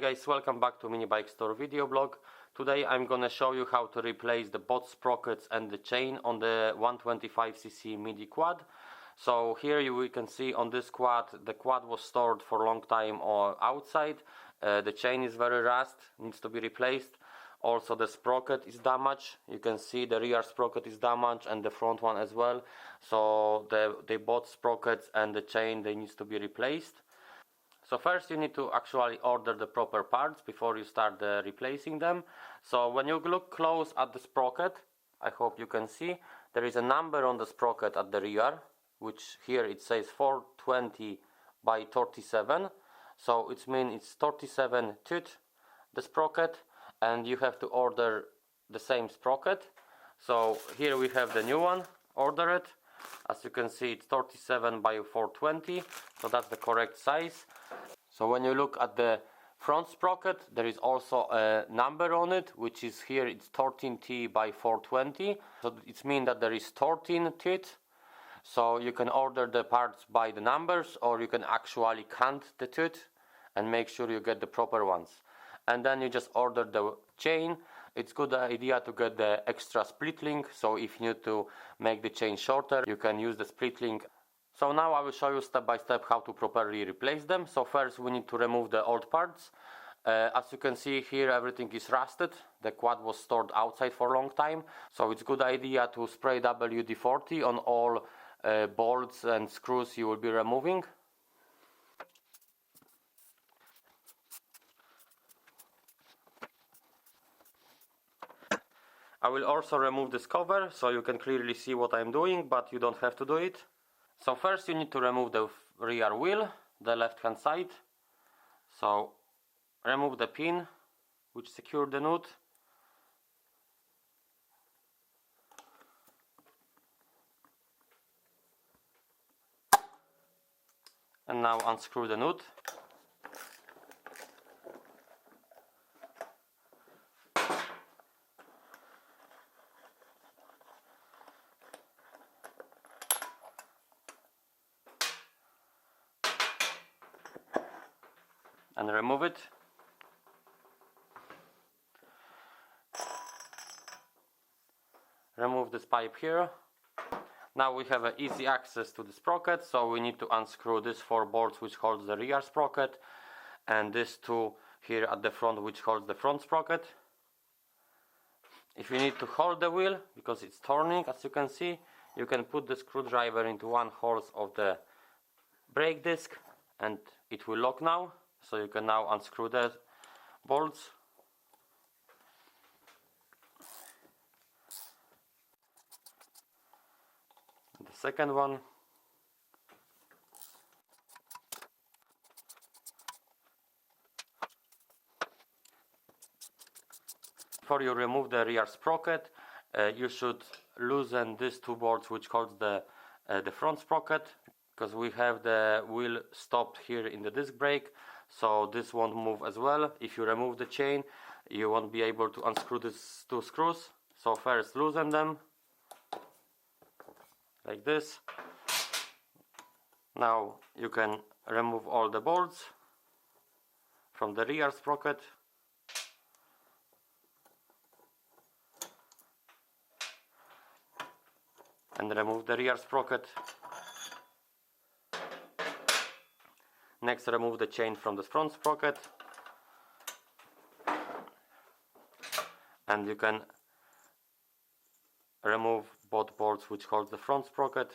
guys, welcome back to Mini Bike Store video blog. Today I'm gonna show you how to replace the both sprockets and the chain on the 125cc Midi Quad. So here we can see on this quad, the quad was stored for a long time outside. The chain is very rust, needs to be replaced. Also the sprocket is damaged. You can see the rear sprocket is damaged and the front one as well. So the both sprockets and the chain, they needs to be replaced. So first you need to actually order the proper parts before you start replacing them. So when you look close at the sprocket, I hope you can see, there is a number on the sprocket at the rear, which here it says 420 by 37. So it means it's 37 tooth, the sprocket, and you have to order the same sprocket. So here we have the new one, order it. As you can see, it's 37 by 420, so that's the correct size. So when you look at the front sprocket, there is also a number on it, which is here, it's 13T by 420. So it means that there is 13 teeth. So you can order the parts by the numbers, or you can actually count the teeth and make sure you get the proper ones. And then you just order the chain. It's a good idea to get the extra split link, so if you need to make the chain shorter, you can use the split link. So now I will show you step by step how to properly replace them. So first we need to remove the old parts. As you can see here, everything is rusted. The quad was stored outside for a long time, so it's a good idea to spray WD-40 on all bolts and screws you will be removing. I will also remove this cover so you can clearly see what I'm doing, but you don't have to do it. So first you need to remove the rear wheel, the left hand side. So remove the pin which secured the nut. And now unscrew the nut. And remove it. Remove this pipe here. Now we have an easy access to the sprocket, so we need to unscrew these 4 bolts which holds the rear sprocket, and these 2 here at the front which holds the front sprocket. If you need to hold the wheel because it's turning, as you can see, you can put the screwdriver into one hole of the brake disc and it will lock now. So you can now unscrew the bolts. The second one. Before you remove the rear sprocket, you should loosen these 2 bolts which holds the front sprocket, because we have the wheel stopped here in the disc brake. So this won't move as well. If you remove the chain, you won't be able to unscrew these 2 screws. So first loosen them like this. Now you can remove all the bolts from the rear sprocket. And remove the rear sprocket. Next, remove the chain from the front sprocket, and you can remove both bolts which hold the front sprocket.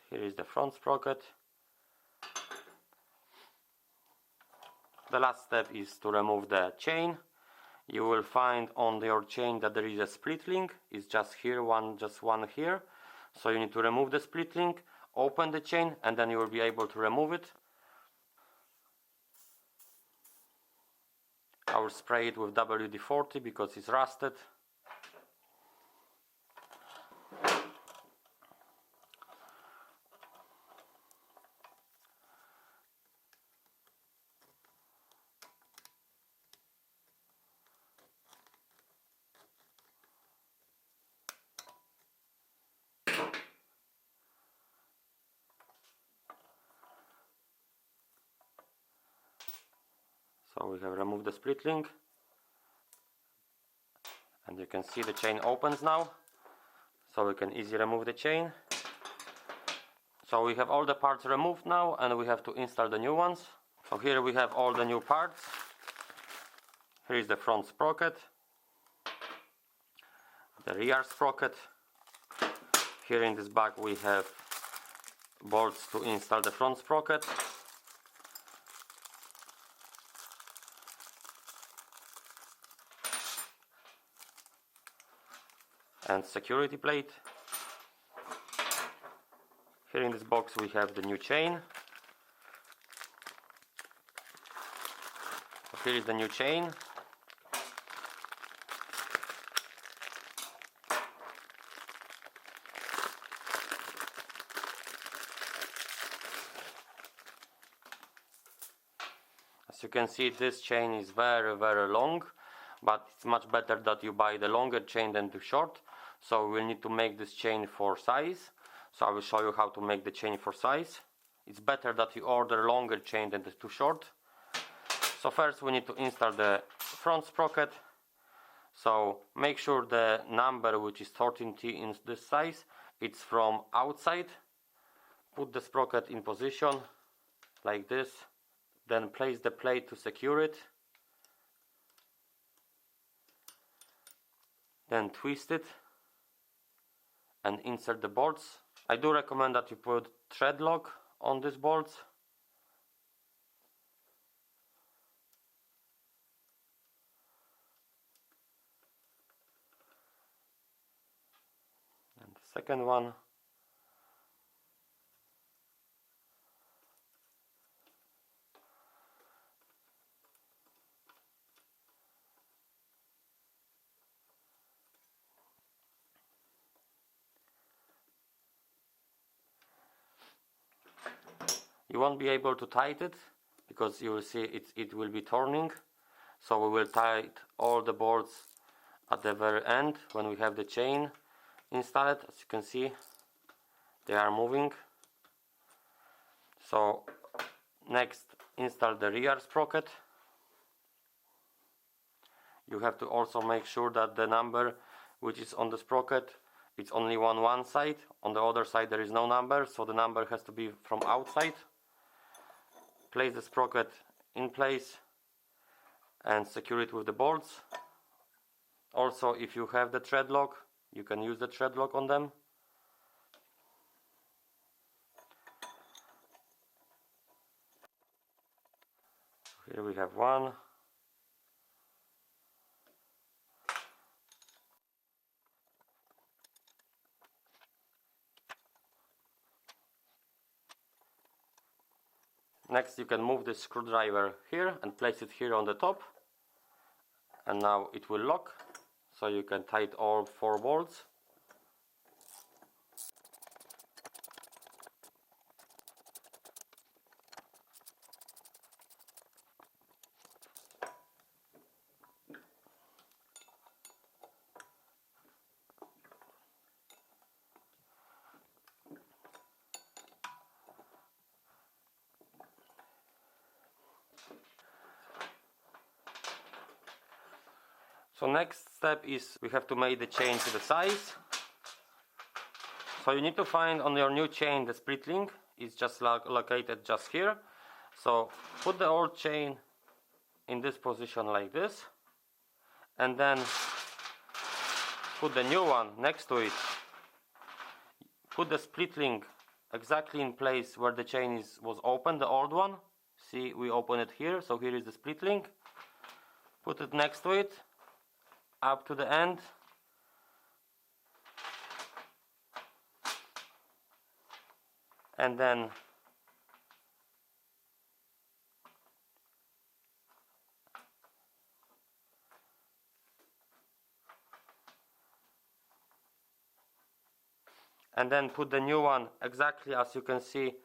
Here is the front sprocket. The last step is to remove the chain. You will find on your chain that there is a split link. It's just here, just one here. So you need to remove the split link, open the chain, and then you will be able to remove it. I will spray it with WD-40 because it's rusted. So we have removed the split link, and you can see the chain opens now, so we can easily remove the chain. So we have all the parts removed now, and we have to install the new ones. So here we have all the new parts. Here is the front sprocket, the rear sprocket. Here in this bag we have bolts to install the front sprocket. And security plate. Here in this box we have the new chain. So here is the new chain. As you can see, this chain is very long, but it's much better that you buy the longer chain than the short. So we'll need to make this chain for size. So I will show you how to make the chain for size. It's better that you order longer chain than the too short. So first we need to install the front sprocket. So make sure the number, which is 13T in this size, it's from outside. Put the sprocket in position like this. Then place the plate to secure it. Then twist it and insert the bolts. I do recommend that you put thread lock on these bolts. And the second one. You won't be able to tighten it because you will see it will be turning. So we will tighten all the bolts at the very end when we have the chain installed. As you can see, they are moving. So next, install the rear sprocket. You have to also make sure that the number which is on the sprocket, it's only on one side. On the other side there is no number, so the number has to be from outside. Place the sprocket in place and secure it with the bolts. Also, if you have the thread lock, you can use the thread lock on them. Here we have one. Next, you can move the screwdriver here and place it here on the top, and now it will lock, so you can tighten all 4 bolts. So next step is we have to make the chain to the size. So you need to find on your new chain the split link. It's just located just here. So put the old chain in this position like this, and then put the new one next to it. Put the split link exactly in place where the chain was open, the old one. See, we open it here, so here is the split link. Put it next to it, up to the end, and then put the new one exactly as you can see.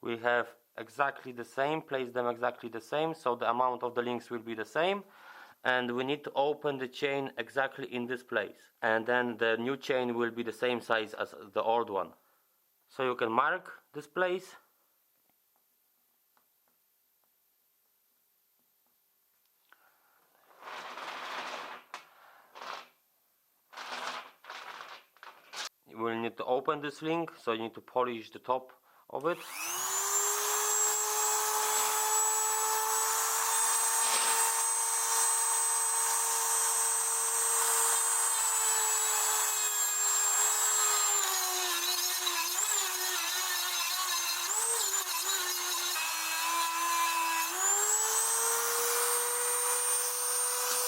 We have exactly the same, place them exactly the same, so the amount of the links will be the same. And we need to open the chain exactly in this place, and then the new chain will be the same size as the old one. So you can mark this place, will need to open this link, so you need to polish the top of it.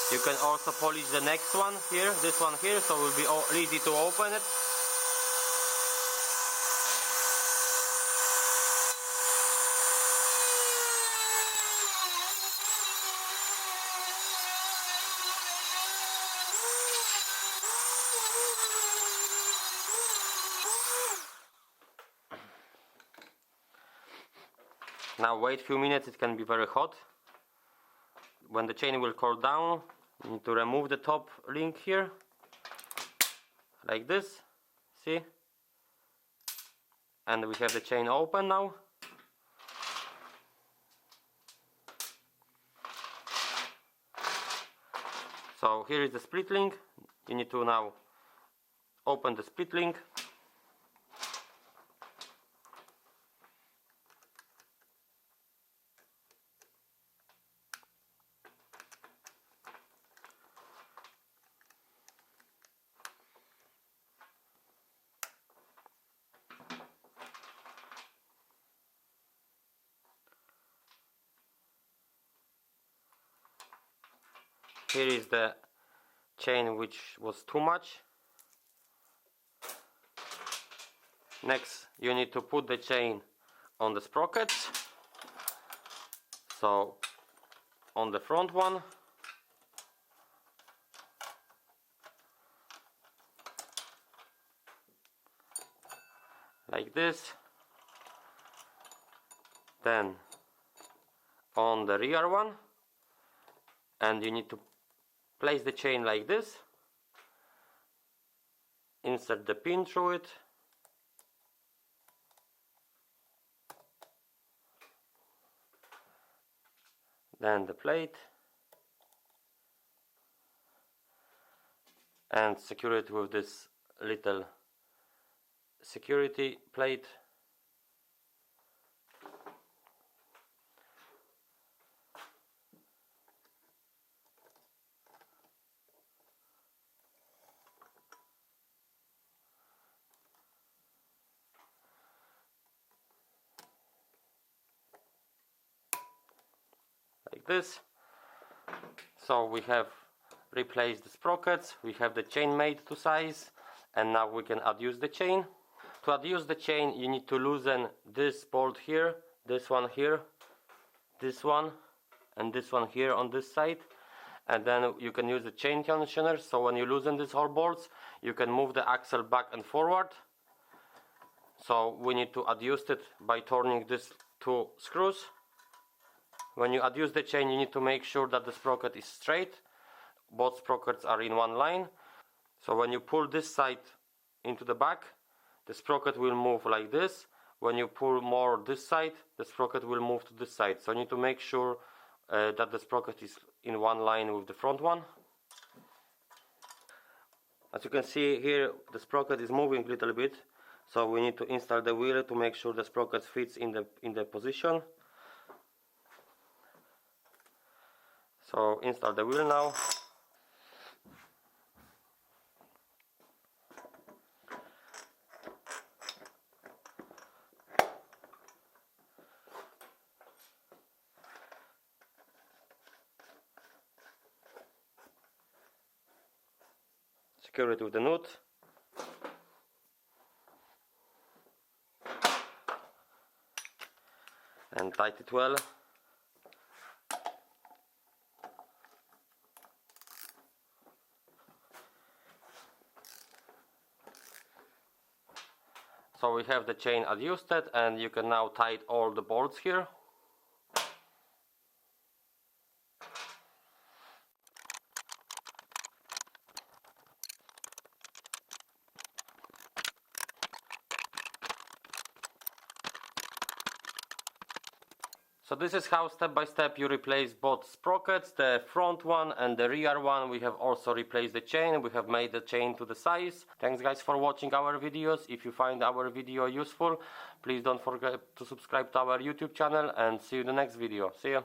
You can also polish the next one here, this one here, so it will be easy to open it. Now wait a few minutes, it can be very hot. When the chain will cool down, you need to remove the top link here, like this, see? And we have the chain open now. So here is the split link. You need to now open the split link. Here is the chain which was too much. Next, you need to put the chain on the sprockets. So, on the front one, like this. Then, on the rear one, and you need to place the chain like this, insert the pin through it, then the plate, and secure it with this little security plate. Like this. So we have replaced the sprockets, we have the chain made to size, and now we can adjust the chain. To adjust the chain, you need to loosen this bolt here, this one here, this one, and this one here on this side, and then you can use the chain tensioner. So when you loosen these whole bolts, you can move the axle back and forward. So we need to adjust it by turning these two screws. When you adjust the chain, you need to make sure that the sprocket is straight. Both sprockets are in one line. So when you pull this side into the back, the sprocket will move like this. When you pull more this side, the sprocket will move to this side. So you need to make sure that the sprocket is in one line with the front one. As you can see here, the sprocket is moving a little bit. So we need to install the wheel to make sure the sprocket fits in the position. So install the wheel now. Secure it with the nut. And tight it well. So we have the chain adjusted, and you can now tighten all the bolts here. So this is how step by step you replace both sprockets, the front one and the rear one. We have also replaced the chain, we have made the chain to the size. Thanks guys for watching our videos. If you find our video useful, please don't forget to subscribe to our YouTube channel, and see you in the next video. See ya!